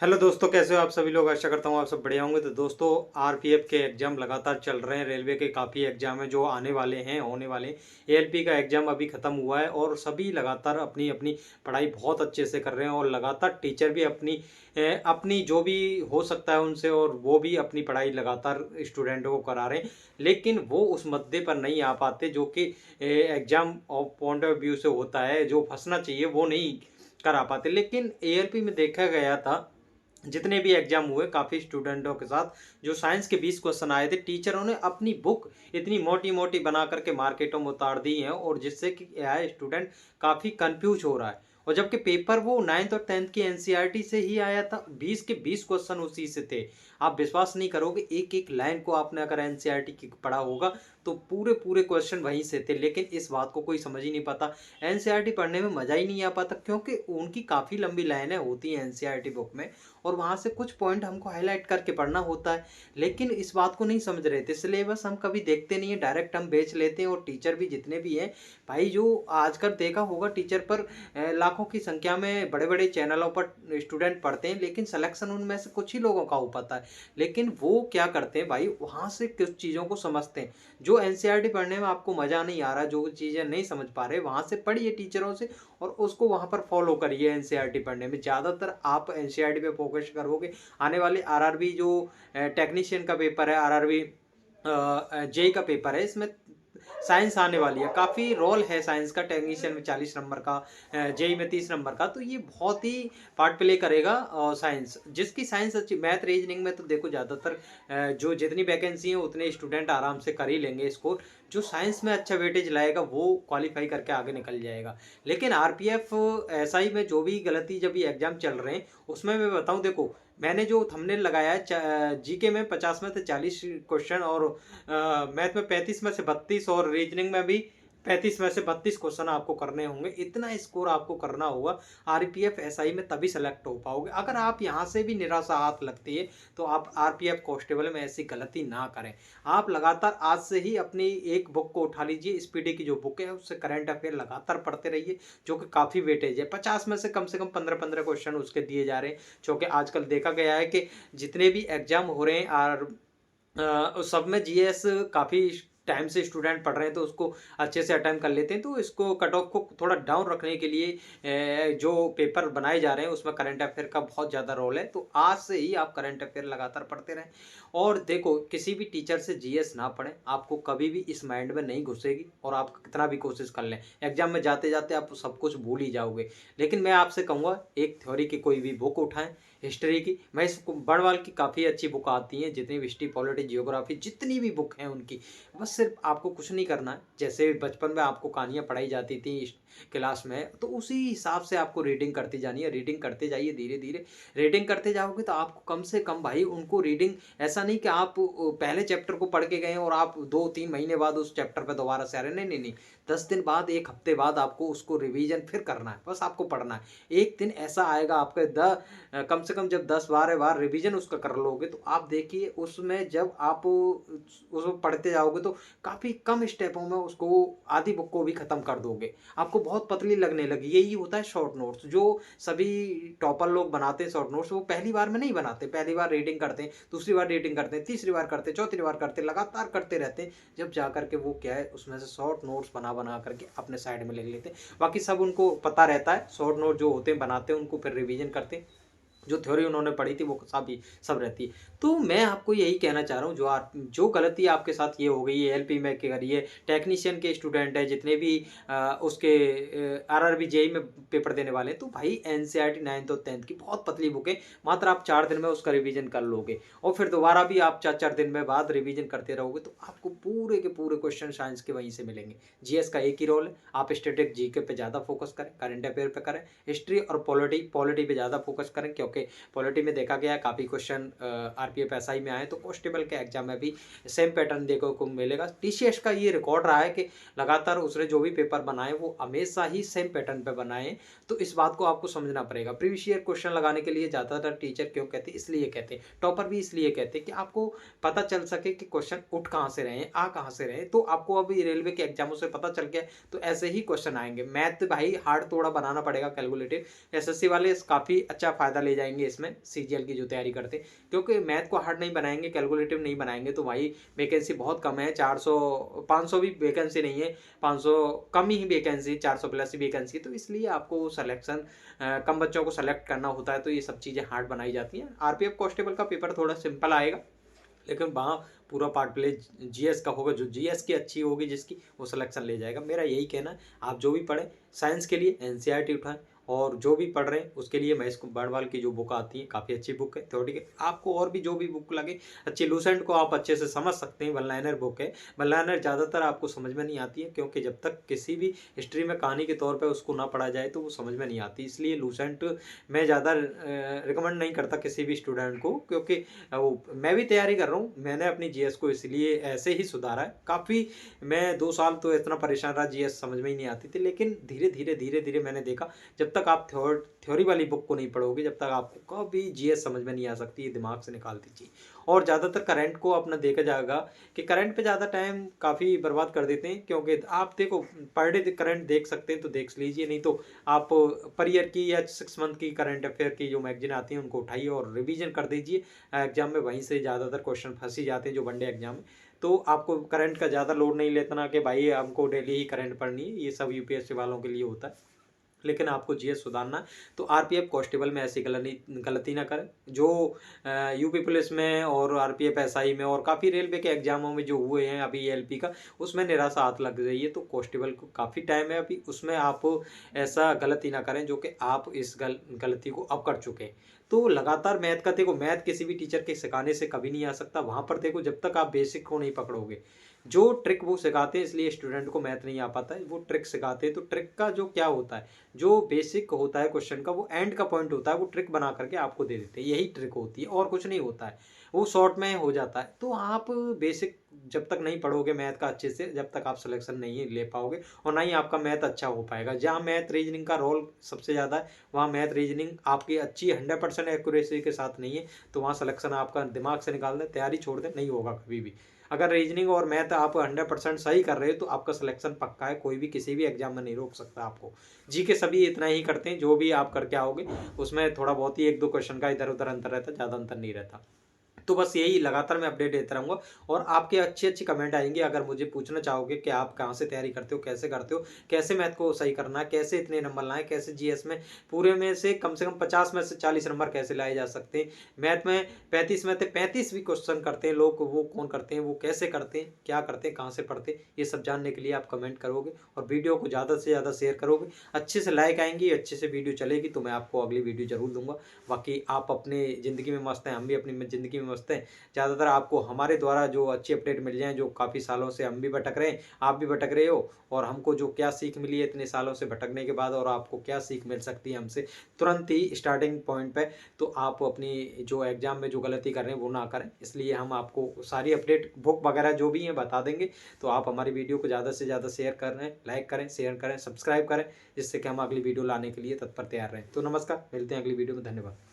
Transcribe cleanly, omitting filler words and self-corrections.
Hello दोस्तों, कैसे हो आप सभी लोग। आशा करता हूँ आप सब बढ़िया होंगे। तो दोस्तों, आरपीएफ के एग्जाम लगातार चल रहे हैं। रेलवे के काफ़ी एग्जाम हैं जो आने वाले हैं, होने वाले। एएलपी का एग्जाम अभी ख़त्म हुआ है और सभी लगातार अपनी अपनी पढ़ाई बहुत अच्छे से कर रहे हैं और लगातार टीचर भी अपनी जो भी हो सकता है उनसे, और वो भी अपनी पढ़ाई लगातार स्टूडेंटों को करा रहे हैं। लेकिन वो उस मुद्दे पर नहीं आ पाते जो कि exam of point of view से होता है, जो फंसना चाहिए वो नहीं करा पाते। लेकिन एएलपी में देखा गया था, जितने भी एग्जाम हुए काफ़ी स्टूडेंटों के साथ, जो साइंस के 20 क्वेश्चन आए थे, टीचरों ने अपनी बुक इतनी मोटी मोटी बना करके मार्केटों में उतार दी है, और जिससे कि क्या है, स्टूडेंट काफ़ी कंफ्यूज हो रहा है। और जबकि पेपर वो 9th और 10th की एनसीईआरटी से ही आया था, 20 के 20 क्वेश्चन उसी से थे। आप विश्वास नहीं करोगे, एक एक लाइन को आपने अगर एनसीईआरटी की पढ़ा होगा तो पूरे पूरे क्वेश्चन वहीं से थे। लेकिन इस बात को कोई समझ ही नहीं पाता। एनसीईआरटी पढ़ने में मज़ा ही नहीं आ पाता, क्योंकि उनकी काफ़ी लंबी लाइनें होती हैं एनसीईआरटी बुक में, और वहाँ से कुछ पॉइंट हमको हाईलाइट करके पढ़ना होता है। लेकिन इस बात को नहीं समझ रहे थे। सिलेबस हम कभी देखते नहीं है, डायरेक्ट हम बेच लेते हैं। और टीचर भी जितने भी हैं भाई, जो आजकल देखा होगा टीचर पर लाखों की संख्या में बड़े बड़े चैनलों पर स्टूडेंट पढ़ते हैं, लेकिन सिलेक्शन उनमें से कुछ ही लोगों का हो पाता है। लेकिन वो क्या करते हैं भाई, वहाँ से कुछ चीज़ों को समझते हैं। जो एनसीईआरटी पढ़ने में आपको मज़ा नहीं आ रहा, जो चीज़ें नहीं समझ पा रहे, वहाँ से पढ़िए टीचरों से, और उसको वहाँ पर फॉलो करिए। एनसीईआरटी पढ़ने में ज़्यादातर आप एनसीईआरटी पे फोकस करोगे। आने वाले आरआरबी जो टेक्नीशियन का पेपर है, आरआरबी जेई का पेपर है, इसमें साइंस आने वाली है। काफ़ी रोल है साइंस का, टेक्नीशियन में 40 नंबर का, जेई में 30 नंबर का। तो ये बहुत ही पार्ट प्ले करेगा साइंस। जिसकी साइंस अच्छी, मैथ रीजनिंग में तो देखो ज़्यादातर जो जितनी वैकेंसी है उतने स्टूडेंट आराम से कर ही लेंगे स्कोर। जो साइंस में अच्छा वेटेज लाएगा वो क्वालिफाई करके आगे निकल जाएगा। लेकिन आरपीएफ एसआई में जो भी गलती, जब ये एग्जाम चल रहे हैं उसमें मैं बताऊं, देखो मैंने जो थंबनेल लगाया है, जीके में 50 में से 40 क्वेश्चन, और मैथ में 35 में से 32, और रीजनिंग में भी 35 में से 32 क्वेश्चन आपको करने होंगे। इतना स्कोर आपको करना होगा आरपीएफ एसआई में, तभी सेलेक्ट हो पाओगे। अगर आप यहाँ से भी निराशा हाथ लगती है तो आप आरपीएफ कांस्टेबल में ऐसी गलती ना करें। आप लगातार आज से ही अपनी एक बुक को उठा लीजिए, स्पीडी की जो बुक है उससे करंट अफेयर लगातार पढ़ते रहिए, जो कि काफ़ी वेटेज है। 50 में से कम 15-15 क्वेश्चन उसके दिए जा रहे हैं। क्योंकि आजकल देखा गया है कि जितने भी एग्जाम हो रहे हैं, और उस सब में जीएस काफ़ी टाइम से स्टूडेंट पढ़ रहे हैं, तो उसको अच्छे से अटेम्प्ट कर लेते हैं। तो इसको कट ऑफ को थोड़ा डाउन रखने के लिए जो पेपर बनाए जा रहे हैं उसमें करंट अफेयर का बहुत ज़्यादा रोल है। तो आज से ही आप करंट अफेयर लगातार पढ़ते रहें। और देखो, किसी भी टीचर से जीएस ना पढ़ें, आपको कभी भी इस माइंड में नहीं घुसेगी, और आप कितना भी कोशिश कर लें एग्जाम में जाते जाते आप सब कुछ भूल ही जाओगे। लेकिन मैं आपसे कहूँगा, एक थ्योरी की कोई भी बुक उठाएं, हिस्ट्री की। मैं इस बड़वाल की काफ़ी अच्छी बुक आती हैं, जितनी भी हिस्ट्री, पॉलिटी, जियोग्राफी, जितनी भी बुक हैं उनकी। बस सिर्फ आपको कुछ नहीं करना है। जैसे बचपन में आपको कहानियाँ पढ़ाई जाती थी क्लास में, तो उसी हिसाब से आपको रीडिंग करती जानी है। रीडिंग करते जाइए, धीरे धीरे रीडिंग करते जाओगे तो आपको कम से कम भाई उनको रीडिंग, ऐसा नहीं कि आप पहले चैप्टर को पढ़ के गए और आप 2-3 महीने बाद उस चैप्टर पर दोबारा से आ रहे, नहीं नहीं नहीं। 10 दिन बाद, 1 हफ्ते बाद आपको उसको रिवीजन फिर करना है। बस आपको पढ़ना है। एक दिन ऐसा आएगा आपके कम से कम जब 10-12 बार रिवीजन उसका कर लोगे, तो आप देखिए उसमें जब आप उसको पढ़ते जाओगे तो काफ़ी कम स्टेपों में उसको, आधी बुक को भी ख़त्म कर दोगे। आपको बहुत पतली लगने लगी। यही होता है शॉर्ट नोट्स, जो सभी टॉपर लोग बनाते हैं शॉर्ट नोट्स, वो पहली बार में नहीं बनाते। पहली बार रीडिंग करते हैं, दूसरी बार रीडिंग करते हैं, तीसरी बार करते हैं, चौथी बार करते हैं, लगातार करते रहते हैं। जब जा करके वो क्या है, उसमें से शॉर्ट नोट्स बना बना करके अपने साइड में लिख लेते हैं। बाकी सब उनको पता रहता है, शॉर्ट नोट जो होते हैं बनाते हैं, उनको फिर रिवीजन करते हैं। जो थ्योरी उन्होंने पढ़ी थी वो सब रहती है। तो मैं आपको यही कहना चाह रहा हूँ, जो गलती आपके साथ ये हो गई है एएलपी में के करिए, टेक्नीशियन के स्टूडेंट है जितने भी उसके आरआरबी जेई में पेपर देने वाले हैं, तो भाई एनसीईआरटी 9th और 10th की बहुत पतली बुक है। मात्र आप 4 दिन में उसका रिवीजन कर लोगे, और फिर दोबारा भी आप 4-4 दिन में बाद रिवीजन करते रहोगे, तो आपको पूरे के पूरे क्वेश्चन साइंस के वहीं से मिलेंगे। जीएस का एक ही रोल है, आप स्टैटिक जीके पे ज़्यादा फोकस करें, करंट अफेयर पे करें। हिस्ट्री और पॉलिटी पे ज़्यादा फोकस करें, क्योंकि पॉलिटी में देखा गया काफ़ी क्वेश्चन आरपीएफ एसआई में आए, तो कांस्टेबल के एग्जाम में भी सेम पैटर्न देखने को मिलेगा। टीसीएस का ये रिकॉर्ड रहा है कि लगातार उसने जो भी पेपर बनाए वो हमेशा ही सेम पैटर्न पे बनाए हैं। तो इस बात को आपको समझना पड़ेगा। प्रीवियस ईयर क्वेश्चन लगाने के लिए ज़्यादातर टीचर क्यों कहते हैं, इसलिए कहते हैं, टॉपर भी इसलिए कहते हैं कि आपको पता चल सके कि क्वेश्चन उठ कहाँ से रहे हैं, आ कहाँ से रहे हैं। तो आपको अभी रेलवे के एग्जामों से पता चल गया, तो ऐसे ही क्वेश्चन आएंगे। मैथ भाई हार्ड थोड़ा बनाना पड़ेगा, कैलकुलेटिव। एसएससी वाले काफ़ी अच्छा फ़ायदा ले जाएंगे इसमें सीजीएल की जो तैयारी करते हैं, क्योंकि मैथ को हार्ड नहीं बनाएंगे, कैलकुलेटिव नहीं बनाएंगे तो भाई वैकेंसी बहुत कम है। 400 500 भी वैकेंसी नहीं है, 500 कम ही वैकेंसी, 400 प्लस ही वैकेंसी। तो इसलिए आपको सिलेक्शन कम बच्चों को सेलेक्ट करना होता है, तो ये सब चीज़ें हार्ड बनाई जाती हैं। आरपीएफ कांस्टेबल का पेपर थोड़ा सिंपल आएगा, लेकिन वहाँ पूरा पार्ट प्ले जीएस का होगा। जो जीएस की अच्छी होगी जिसकी, वो सिलेक्शन ले जाएगा। मेरा यही कहना है, आप जो भी पढ़ें साइंस के लिए एनसीईआरटी उठाएं, और जो भी पढ़ रहे हैं उसके लिए महेश बर्णवाल की जो बुक आती है काफ़ी अच्छी बुक है थ्योरेटिकल। आपको और भी जो भी बुक लगे अच्छी, लूसेंट को आप अच्छे से समझ सकते हैं, वन लाइनर बुक है। वन लाइनर ज़्यादातर आपको समझ में नहीं आती है, क्योंकि जब तक किसी भी हिस्ट्री में कहानी के तौर पर उसको ना पढ़ा जाए तो वो समझ में नहीं आती। इसलिए लूसेंट मैं ज़्यादा रिकमेंड नहीं करता किसी भी स्टूडेंट को, क्योंकि वो मैं भी तैयारी कर रहा हूँ। मैंने अपनी जीएस को इसलिए ऐसे ही सुधारा है काफ़ी। मैं 2 साल तो इतना परेशान रहा, जीएस समझ में ही नहीं आती थी, लेकिन धीरे धीरे मैंने देखा जब तक आप थ्योरी वाली बुक को नहीं पढ़ोगे, जब तक आपको कभी जीएस समझ में नहीं आ सकती। ये दिमाग से निकाल दीजिए। और ज़्यादातर करंट को अपना देखा जाएगा कि करंट पे ज़्यादा टाइम काफ़ी बर्बाद कर देते हैं, क्योंकि आप देखो पर डे करंट देख सकते हैं तो देख लीजिए, नहीं तो आप पर ईयर की या 6 मंथ की करंट अफेयर की जो मैगजीन आती है उनको उठाइए और रिवीजन कर दीजिए एग्जाम में। वहीं से ज़्यादातर क्वेश्चन फंस ही जाते हैं जो वनडे एग्जाम में। तो आपको करंट का ज़्यादा लोड नहीं लेता ना कि भाई हमको डेली ही करंट पढ़नी है, ये सब यूपीएससी वालों के लिए होता है। लेकिन आपको जीएस सुधारना है तो आरपीएफ कांस्टेबल में ऐसी गलती ना करें जो यूपी पुलिस में और आरपीएफ एसआई में और काफ़ी रेलवे के एग्जामों में जो हुए हैं अभी एलपी का, उसमें निराशा हाथ लग रही है। तो कांस्टेबल को काफ़ी टाइम है अभी, उसमें आप ऐसा गलती ना करें जो कि आप इस गलती को अब कर चुके हैं। तो लगातार मैथ का देखो, मैथ किसी भी टीचर के सिखाने से कभी नहीं आ सकता। वहाँ पर देखो जब तक आप बेसिक को नहीं पकड़ोगे, जो ट्रिक वो सिखाते हैं, इसलिए स्टूडेंट को मैथ नहीं आ पाता है। वो ट्रिक सिखाते हैं, तो ट्रिक का जो क्या होता है, जो बेसिक होता है क्वेश्चन का, वो एंड का पॉइंट होता है, वो ट्रिक बना करके आपको दे देते हैं। यही ट्रिक होती है और कुछ नहीं होता है, वो शॉर्ट में हो जाता है। तो आप बेसिक जब तक नहीं पढ़ोगे मैथ का अच्छे से, जब तक आप सिलेक्शन नहीं ले पाओगे और ना ही आपका मैथ अच्छा हो पाएगा। जहाँ मैथ रीजनिंग का रोल सबसे ज़्यादा है, वहाँ मैथ रीजनिंग आपकी अच्छी 100% एक्यूरेसी के साथ नहीं है, तो वहाँ सिलेक्शन आपका दिमाग से निकाल दें, तैयारी छोड़ दें, नहीं होगा कभी भी। अगर रीजनिंग और मैथ आप 100% सही कर रहे हो तो आपका सिलेक्शन पक्का है, कोई भी किसी भी एग्जाम में नहीं रोक सकता आपको। जी के सभी इतना ही करते हैं, जो भी आप करके आओगे उसमें थोड़ा बहुत ही 1-2 क्वेश्चन का इधर उधर अंतर रहता है, ज़्यादा अंतर नहीं रहता। तो बस यही लगातार मैं अपडेट देता रहूँगा और आपके अच्छी कमेंट आएंगे। अगर मुझे पूछना चाहोगे कि आप कहाँ से तैयारी करते हो, कैसे करते हो, कैसे मैथ को सही करना है, कैसे इतने नंबर लाएं, कैसे जीएस में पूरे में से कम 50 में से 40 नंबर कैसे लाए जा सकते हैं, मैथ में 35 में से 35 भी क्वेश्चन करते हैं लोग, वो कौन करते हैं, वो कैसे करते हैं, क्या करते हैं, कहाँ से पढ़ते हैं, ये सब जानने के लिए आप कमेंट करोगे और वीडियो को ज़्यादा से ज़्यादा शेयर करोगे, अच्छे से लाइक आएंगी, अच्छे से वीडियो चलेगी तो मैं आपको अगली वीडियो जरूर दूंगा। बाकी आप अपने ज़िंदगी में मस्त हैं, हम भी अपनी ज़िंदगी में मस्त हैं। ज़्यादातर आपको हमारे द्वारा जो अच्छी अपडेट मिल जाए, जो काफ़ी सालों से हम भी भटक रहे हैं, आप भी भटक रहे हो, और हमको जो क्या सीख मिली है इतने सालों से भटकने के बाद, और आपको क्या सीख मिल सकती है हमसे तुरंत ही स्टार्टिंग पॉइंट पे, तो आप अपनी जो एग्ज़ाम में जो गलती कर रहे हैं वो ना करें। इसलिए हम आपको सारी अपडेट बुक वगैरह जो भी हैं बता देंगे। तो आप हमारी वीडियो को ज़्यादा से ज़्यादा शेयर करें, लाइक करें, शेयर करें, सब्सक्राइब करें, जिससे कि हम अगली वीडियो लाने के लिए तत्पर तैयार रहें। तो नमस्कार, मिलते हैं अगली वीडियो में, धन्यवाद।